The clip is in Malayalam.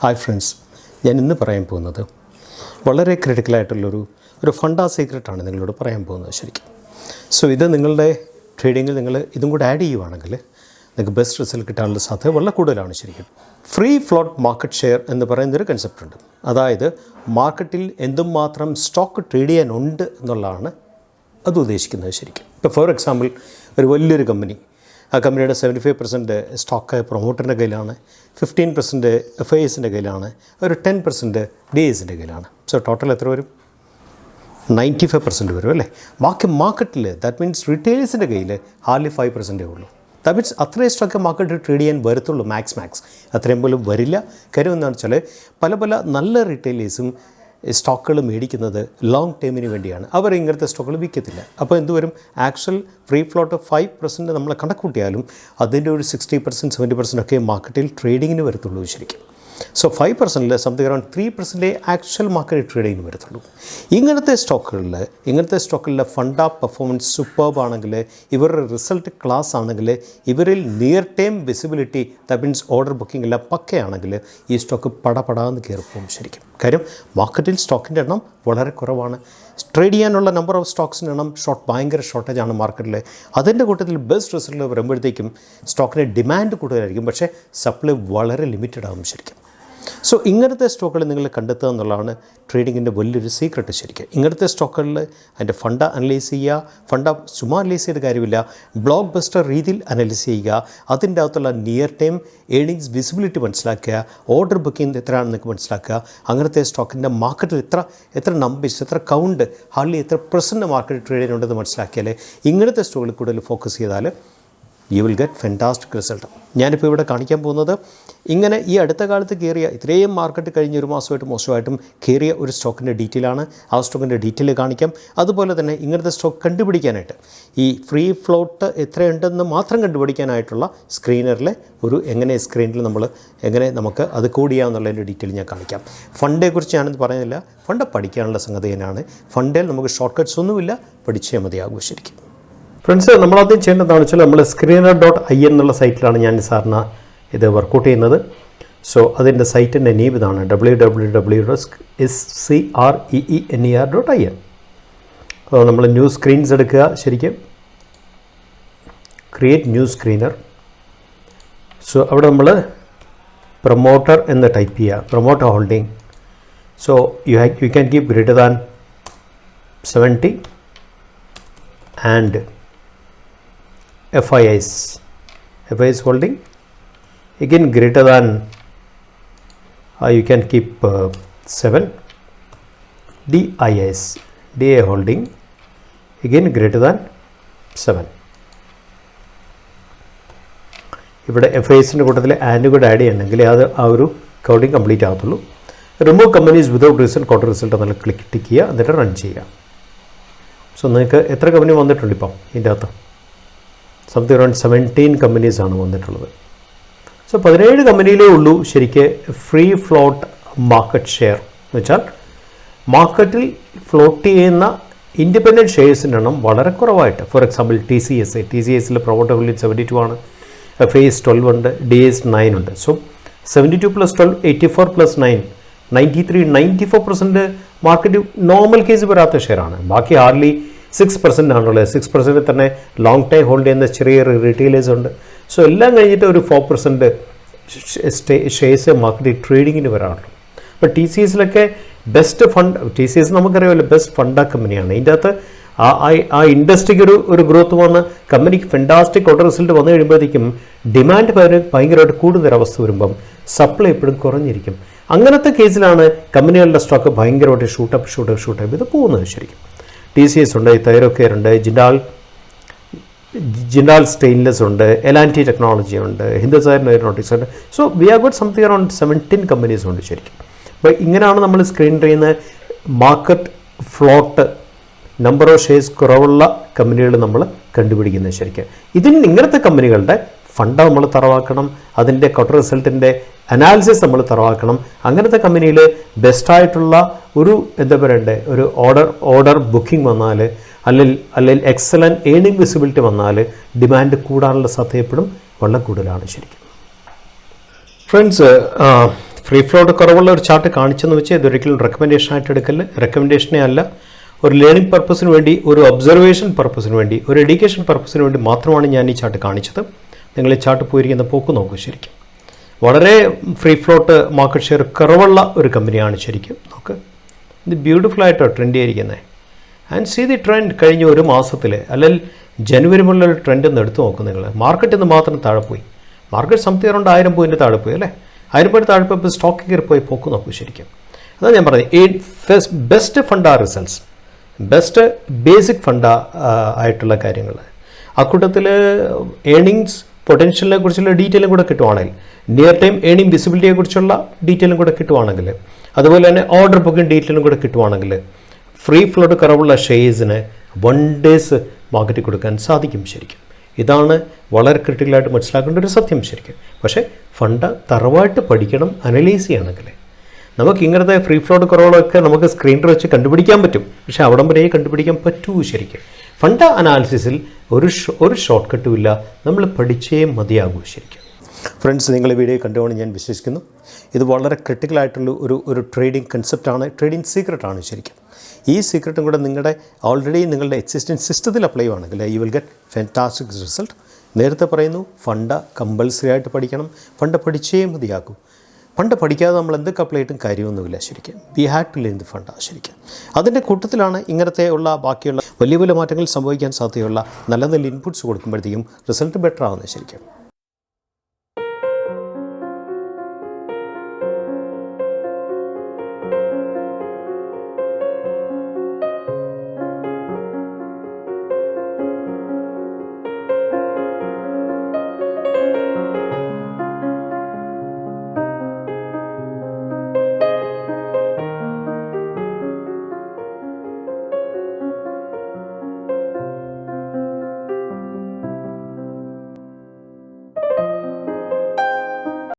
ഹായ് ഫ്രണ്ട്സ്, ഞാൻ ഇന്ന് പറയാൻ പോകുന്നത് വളരെ ക്രിട്ടിക്കലായിട്ടുള്ളൊരു ഫണ്ടാ സീക്രട്ടാണ് നിങ്ങളോട് പറയാൻ പോകുന്നത് ശരിക്കും. സോ ഇത് നിങ്ങളുടെ ട്രേഡിങ്ങിൽ നിങ്ങൾ ഇതും കൂടെ ആഡ് ചെയ്യുവാണെങ്കിൽ നിങ്ങൾക്ക് ബെസ്റ്റ് റിസൾട്ട് കിട്ടാനുള്ള സാധ്യത വളരെ കൂടുതലാണ് ശരിക്കും. ഫ്രീ ഫ്ലോട്ട് മാർക്കറ്റ് ഷെയർ എന്ന് പറയുന്നൊരു കൺസെപ്റ്റ് ഉണ്ട്. അതായത് മാർക്കറ്റിൽ എന്തുമാത്രം സ്റ്റോക്ക് ട്രേഡ് ചെയ്യാനുണ്ട് എന്നുള്ളതാണ് അത് ഉദ്ദേശിക്കുന്നത് ശരിക്കും. ഇപ്പോൾ ഫോർ എക്സാമ്പിൾ, ഒരു വലിയൊരു കമ്പനി, ആ കമ്പനിയുടെ 75% സ്റ്റോക്ക് പ്രൊമോട്ടറിൻ്റെ കയ്യിലാണ്, 15% FISൻ്റെ കയ്യിലാണ്, ഒരു 10% DISൻ്റെ കയ്യിലാണ്. സോ ടോട്ടൽ എത്ര വരും? 95% വരും അല്ലേ. ബാക്കി മാർക്കറ്റിൽ, ദാറ്റ് മീൻസ് റീറ്റെയിലേഴ്സിൻ്റെ കയ്യിൽ ഹാർഡ്ലി 5% ഉള്ളൂ. ദാറ്റ് മീൻസ് അത്രയും സ്റ്റോക്ക് മാർക്കറ്റിൽ ട്രേഡ് ചെയ്യാൻ വരത്തുള്ളൂ. മാക്സ് അത്രയും പോലും വരില്ല. കാര്യം എന്താണെന്ന് വെച്ചാൽ പല നല്ല റീറ്റെയിലേഴ്സും സ്റ്റോക്കുകൾ മേടിക്കുന്നത് ലോങ് ടേമിന് വേണ്ടിയാണ്. അവർ ഇങ്ങനത്തെ സ്റ്റോക്കുകൾ വിൽക്കത്തില്ല. അപ്പോൾ എന്തുവരും? ആക്ച്വൽ ഫ്രീ ഫ്ലോട്ട് 5% നമ്മൾ കണക്കൂട്ടിയാലും അതിൻ്റെ ഒരു 60% 70% ഒക്കെ മാർക്കറ്റിൽ ട്രേഡിങ്ങിന് വരത്തുള്ളൂ ശരിക്കും. സോ 5%-ൽ സംതിങ് അറൗണ്ട് 3% ആക്ച്വൽ മാർക്കറ്റ് ട്രേഡിങ്ങിന് വരത്തുള്ളൂ. ഇങ്ങനത്തെ സ്റ്റോക്കുകളിലെ ഫണ്ടാ പെർഫോമൻസ് സൂപ്പർബ് ആണെങ്കിൽ, ഇവരുടെ റിസൾട്ട് ക്ലാസ് ആണെങ്കിൽ, ഇവരിൽ near time visibility, that means order booking എല്ലാം പക്കയാണെങ്കിൽ ഈ സ്റ്റോക്ക് പടപടാന്ന് കയറിപ്പോവും ശരിക്കും. കാര്യം മാർക്കറ്റിൽ സ്റ്റോക്കിൻ്റെ എണ്ണം വളരെ കുറവാണ്. ട്രേഡ് ചെയ്യാനുള്ള നമ്പർ ഓഫ് സ്റ്റോക്സിൻ്റെ എണ്ണം ഭയങ്കര ഷോർട്ടേജാണ് മാർക്കറ്റിൽ. അതിൻ്റെ കൂട്ടത്തിൽ ബെസ്റ്റ് റിസൾട്ട് വരുമ്പോഴത്തേക്കും സ്റ്റോക്കിന് ഡിമാൻഡ് കൂടുതലായിരിക്കും, പക്ഷേ സപ്ലൈ വളരെ ലിമിറ്റഡ് ആകും ശരിക്കും. സോ ഇങ്ങനത്തെ സ്റ്റോക്കുകൾ നിങ്ങൾ കണ്ടെത്തുക എന്നുള്ളതാണ് ട്രേഡിങ്ങിൻ്റെ വലിയൊരു സീക്രട്ട് ശരിക്കും. ഇങ്ങനത്തെ സ്റ്റോക്കുകളിൽ അതിൻ്റെ ഫണ്ട അനലൈസ് ചെയ്യുക. ഫണ്ട ചുമ്മാ അനലൈസ് ചെയ്ത കാര്യമില്ല, ബ്ലോക്ക് ബസ്റ്റർ രീതിയിൽ അനലൈസ് ചെയ്യുക. അതിൻ്റെ അകത്തുള്ള നിയർ ടൈം ഏണിങ്സ് വിസിബിലിറ്റി മനസ്സിലാക്കുക, ഓർഡർ ബുക്കിംഗ് എത്രയാണെന്നൊക്കെ മനസ്സിലാക്കുക. അങ്ങനത്തെ സ്റ്റോക്കിൻ്റെ മാർക്കറ്റിൽ എത്ര നമ്പേഴ്സ്, എത്ര കൗണ്ട്, ഹാർഡ്ലി എത്ര % മാർക്കറ്റ് ട്രേഡ് ചെയ്യുന്നുണ്ടെന്ന് മനസ്സിലാക്കിയാൽ ഇങ്ങനത്തെ സ്റ്റോക്കുകളിൽ കൂടുതൽ ഫോക്കസ് ചെയ്താൽ you will get fantastic result. ഞാനിപ്പോൾ ഇവിടെ കാണിക്കാൻ പോകുന്നത് ഇങ്ങനെ ഈ അടുത്ത കാലത്ത് കയറിയ, ഇത്രയും മാർക്കറ്റ് കഴിഞ്ഞ ഒരു മാസമായിട്ടും മോശമായിട്ടും കയറിയ ഒരു സ്റ്റോക്കിൻ്റെ ഡീറ്റെയിലാണ്. ആ സ്റ്റോക്കിൻ്റെ ഡീറ്റെയിൽ കാണിക്കാം. അതുപോലെ തന്നെ ഇങ്ങനത്തെ സ്റ്റോക്ക് കണ്ടുപിടിക്കാനായിട്ട്, ഈ ഫ്രീ ഫ്ലോട്ട് എത്രയുണ്ടെന്ന് മാത്രം കണ്ടുപിടിക്കാനായിട്ടുള്ള സ്ക്രീനറിലെ സ്ക്രീനിൽ എങ്ങനെ നമുക്ക് അത് കോഡ് ചെയ്യാമെന്നുള്ളതിൻ്റെ ഡീറ്റെയിൽ ഞാൻ കാണിക്കാം. ഫണ്ടേക്കുറിച്ച് ഞാനത് പറയുന്നില്ല. ഫണ്ട് പഠിക്കാനുള്ള സംഗതി തന്നെയാണ്. ഫണ്ടിൽ നമുക്ക് ഷോർട്ട് കട്ട്സ് ഒന്നുമില്ല, പഠിച്ചേ മതിയാകും ശരിക്കും. ഫ്രണ്ട്സ്, നമ്മളാദ്യം ചെയ്യേണ്ടതെന്ന് വെച്ചാൽ നമ്മൾ screener.in എന്നുള്ള സൈറ്റിലാണ് ഞാൻ സാറിന് ഇത് വർക്കൗട്ട് ചെയ്യുന്നത്. സോ അതിൻ്റെ സൈറ്റിൻ്റെ നെയിം ഇതാണ്, www.screener.in. അപ്പോൾ നമ്മൾ ന്യൂ സ്ക്രീൻസ് എടുക്കുക ശരിക്കും, ക്രിയേറ്റ് ന്യൂ സ്ക്രീനർ. സോ അവിടെ നമ്മൾ പ്രൊമോട്ടർ എന്ന് ടൈപ്പ് ചെയ്യുക, promoter holding. So you can keep greater than 70 and FIS holding again greater than you can keep 7. DI holding again greater than 7. ഇവിടെ FISൻ്റെ കൂട്ടത്തിൽ ആൻഡ് കൂടെ ആഡ് ചെയ്യണമെങ്കിൽ അത് ആ ഒരു കൗണ്ടിങ് കംപ്ലീറ്റ് ആകത്തുള്ളൂ. Remove companies without reason quarter result എന്നുള്ള ടിക്ക് ചെയ്യുക, എന്നിട്ട് റൺ ചെയ്യുക. സോ നിങ്ങൾക്ക് എത്ര കമ്പനി വന്നിട്ടുണ്ട് ഇപ്പം ഇതിൻ്റെ അകത്ത്? സംതിങ് അറൗണ്ട് 17 കമ്പനീസാണ് വന്നിട്ടുള്ളത്. സോ 17 കമ്പനിയിലേ ഉള്ളൂ ശരിക്ക് ഫ്രീ ഫ്ലോട്ട് മാർക്കറ്റ് ഷെയർ എന്ന് വെച്ചാൽ മാർക്കറ്റിൽ ഫ്ലോട്ട് ചെയ്യുന്ന ഇൻഡിപെൻഡൻറ്റ് ഷെയർസിൻ്റെ എണ്ണം വളരെ കുറവായിട്ട്. ഫോർ എക്സാമ്പിൾ TCSൽ പ്രൊമോട്ടർ ഹോൾഡിംഗ് 72 ആണ്, FIS 12 ഉണ്ട്, DIS 9 ഉണ്ട്. സോ 72 + 12 84 + 9 94% മാർക്കറ്റ് നോർമൽ കേസ് വരാത്ത ഷെയറാണ്. ബാക്കി ഹാർഡ്ലി 6% ആണുള്ളത്. 6% തന്നെ ലോങ് ടൈം ഹോൾഡ് ചെയ്യുന്ന ചെറിയ റീറ്റെയിലേഴ്സ് ഉണ്ട്. സോ എല്ലാം കഴിഞ്ഞിട്ട് ഒരു 4% ഷെയർസ് മാർക്കറ്റിൽ ട്രേഡിങ്ങിന് വരാറുള്ളൂ. അപ്പോൾ TCSലൊക്കെ ബെസ്റ്റ് ഫണ്ട്, TCS നമുക്കറിയാമല്ലോ ബെസ്റ്റ് ഫണ്ടാ കമ്പനിയാണ്. ഇതിൻ്റെ അകത്ത് ആ ഇൻഡസ്ട്രിക്ക് ഒരു ഗ്രോത്ത് വന്ന് കമ്പനിക്ക് ഫെൻറ്റാസ്റ്റിക് ഓർഡർ റിസൾട്ട് വന്നു കഴിയുമ്പോഴത്തേക്കും ഡിമാൻഡ് ഭയങ്കരമായിട്ട് കൂടുന്നൊരവസ്ഥ വരുമ്പം സപ്ലൈ എപ്പോഴും കുറഞ്ഞിരിക്കും. അങ്ങനത്തെ കേസിലാണ് കമ്പനികളുടെ സ്റ്റോക്ക് ഭയങ്കരമായിട്ട് ഷൂട്ടപ്പ് ഇത് പോകുന്നത് ശരിക്കും. TCS ഉണ്ട്, തൈറോക്കെയർ ഉണ്ട്, ജിൻഡാൽ സ്റ്റെയിൻലെസ് ഉണ്ട്, L&T ടെക്നോളജി ഉണ്ട്, ഹിന്ദുസ്ഥാൻ എയറോനോട്ടിക്സ് ഉണ്ട്. So we R got something around 17 companies ഉണ്ട് ശരിക്കും. അപ്പോൾ ഇങ്ങനെയാണ് നമ്മൾ സ്ക്രീൻ ചെയ്യുന്ന market float number of shares കുറവുള്ള കമ്പനികൾ നമ്മൾ കണ്ടുപിടിക്കുന്നത് ശരിക്കും. ഇങ്ങനത്തെ കമ്പനികളുടെ ഫണ്ട് നമ്മൾ തറവാക്കണം, അതിൻ്റെ ക്വാർട്ടർ റിസൾട്ടിൻ്റെ അനാലിസിസ് നമ്മൾ തറവാക്കണം. അങ്ങനത്തെ കമ്പനിയിൽ ബെസ്റ്റായിട്ടുള്ള ഒരു ഒരു ഓർഡർ ബുക്കിംഗ് വന്നാൽ, അല്ലെങ്കിൽ എക്സലൻറ്റ് ഏണിംഗ് വിസിബിലിറ്റി വന്നാൽ ഡിമാൻഡ് കൂടാനുള്ള സാധ്യത എപ്പോഴും വളരെ കൂടുതലാണ് ശരിക്കും. ഫ്രണ്ട്സ്, ഫ്രീ ഫ്ലോട്ട് കുറവുള്ള ഒരു ചാർട്ട് കാണിച്ചെന്ന് വെച്ചാൽ ഇതൊരിക്കലും റെക്കമെൻഡേഷൻ ആയിട്ട് എടുക്കല്. റെക്കമെൻഡേഷനേ അല്ല, ഒരു ലേണിംഗ് പർപ്പസിന് വേണ്ടി, ഒരു ഒബ്സർവേഷൻ പർപ്പസിന് വേണ്ടി, ഒരു എഡ്യൂക്കേഷൻ പർപ്പസിന് വേണ്ടി മാത്രമാണ് ഞാൻ ഈ ചാർട്ട് കാണിച്ചത്. നിങ്ങൾ ഈ ചാർട്ട് പോയിരിക്കുന്ന പോക്ക് നോക്കൂ. ശരിക്കും വളരെ ഫ്രീ ഫ്ലോട്ട് മാർക്കറ്റ് ഷെയർ കുറവുള്ള ഒരു കമ്പനിയാണ്. ശരിക്കും നോക്ക്, ഇത് ബ്യൂട്ടിഫുൾ ആയിട്ടോ ട്രെൻഡ് ചെയ്തിരിക്കുന്നത്. ആൻഡ് സീ ദി ട്രെൻഡ് കഴിഞ്ഞ ഒരു മാസത്തിൽ, അല്ലെങ്കിൽ ജനുവരി മുതലുള്ള ട്രെൻഡ് ഒന്ന് എടുത്തു നോക്കും നിങ്ങൾ. മാർക്കറ്റ് ഇന്ന് മാത്രം താഴെ പോയി. മാർക്കറ്റ് സംതിങ് അറൗണ്ട് 1000 പോയിൻ്റ് താഴെ പോയി അല്ലേ. 1000 പോയിൻ്റ് താഴെ പോയപ്പോൾ സ്റ്റോക്ക് കയറി പോയി പോക്ക് നോക്കൂ. ശരിക്കും അതാണ് ഞാൻ പറഞ്ഞത്. ബെസ്റ്റ് ഫണ്ടാ റിസൾട്ട്സ്, ബെസ്റ്റ് ബേസിക് ഫണ്ടാ ആയിട്ടുള്ള കാര്യങ്ങൾ. അക്കൂട്ടത്തിൽ ഏണിങ്സ് പൊട്ടൻഷ്യലിനെ കുറിച്ചുള്ള ഡീറ്റെയിലും കൂടെ കിട്ടുവാണെങ്കിൽ, നിയർ ടൈം ഏണിംഗ് വിസിബിലിറ്റിയെ കുറിച്ചുള്ള ഡീറ്റെയിലും കൂടെ കിട്ടുവാണെങ്കിൽ, അതുപോലെ തന്നെ ഓർഡർ ബുക്കിംഗ് ഡീറ്റെയിലും കൂടെ കിട്ടുവാണെങ്കിൽ, ഫ്രീ ഫ്ലോട്ട് കുറവുള്ള ഷെയർസിന് 1 ഡേയ്സ് മാർക്കറ്റിൽ കൊടുക്കാൻ സാധിക്കും. ശരിക്കും ഇതാണ് വളരെ ക്രിട്ടിക്കലായിട്ട് മനസ്സിലാക്കേണ്ട ഒരു സത്യം. ശരിക്കും പക്ഷേ ഫണ്ട് തറവായിട്ട് പഠിക്കണം. അനലൈസ് ചെയ്യണമെങ്കിൽ നമുക്ക് ഇങ്ങനത്തെ ഫ്രീ ഫ്ലോട്ട് കുറവുകളൊക്കെ നമുക്ക് സ്ക്രീനിൽ വെച്ച് കണ്ടുപിടിക്കാൻ പറ്റും. പക്ഷേ അവിടം വരെ കണ്ടുപിടിക്കാൻ പറ്റൂ. ശരിക്കും ഫണ്ട് അനാലിസിസിൽ ഒരു ഷോർട്ട് കട്ടും ഇല്ല. നമ്മൾ പഠിച്ചേ മതിയാകൂ. ശരിക്കും ഫ്രണ്ട്സ്, നിങ്ങൾ ഈ വീഡിയോ കണ്ടുകൊണ്ട് ഞാൻ വിശ്വസിക്കുന്നു. ഇത് വളരെ ക്രിട്ടിക്കലായിട്ടുള്ള ഒരു ട്രേഡിംഗ് കൺസെപ്റ്റാണ്, ട്രേഡിംഗ് സീക്രട്ടാണ്. ശരിക്കും ഈ സീക്രട്ടും കൂടെ ഓൾറെഡി നിങ്ങളുടെ എക്സിസ്റ്റൻസ് സിസ്റ്റത്തിൽ അപ്ലൈ ചെയ്യുകയാണെങ്കിൽ you will get fantastic result. നേരത്തെ പറയുന്നു, ഫണ്ട് കമ്പൽസറി ആയിട്ട് പഠിക്കണം. ഫണ്ട് പഠിച്ചേ മതിയാകൂ. ഫണ്ട് പഠിക്കാതെ നമ്മൾ എന്തൊക്കെ അപ്ലൈ ചെയ്തിട്ടും കാര്യമൊന്നുമില്ല. ശരിക്കും we had to learn the fund. ശരിക്കും അതിൻ്റെ കൂട്ടത്തിലാണ് ഇങ്ങനത്തെ ബാക്കിയുള്ള വലിയ വലിയ മാറ്റങ്ങൾ സംഭവിക്കാൻ സാധ്യതയുള്ള നല്ല നല്ല ഇൻപുട്സ് കൊടുക്കുമ്പോഴത്തേക്കും റിസൾട്ട് ബെറ്റർ ആവുന്നത്. ശരിക്കും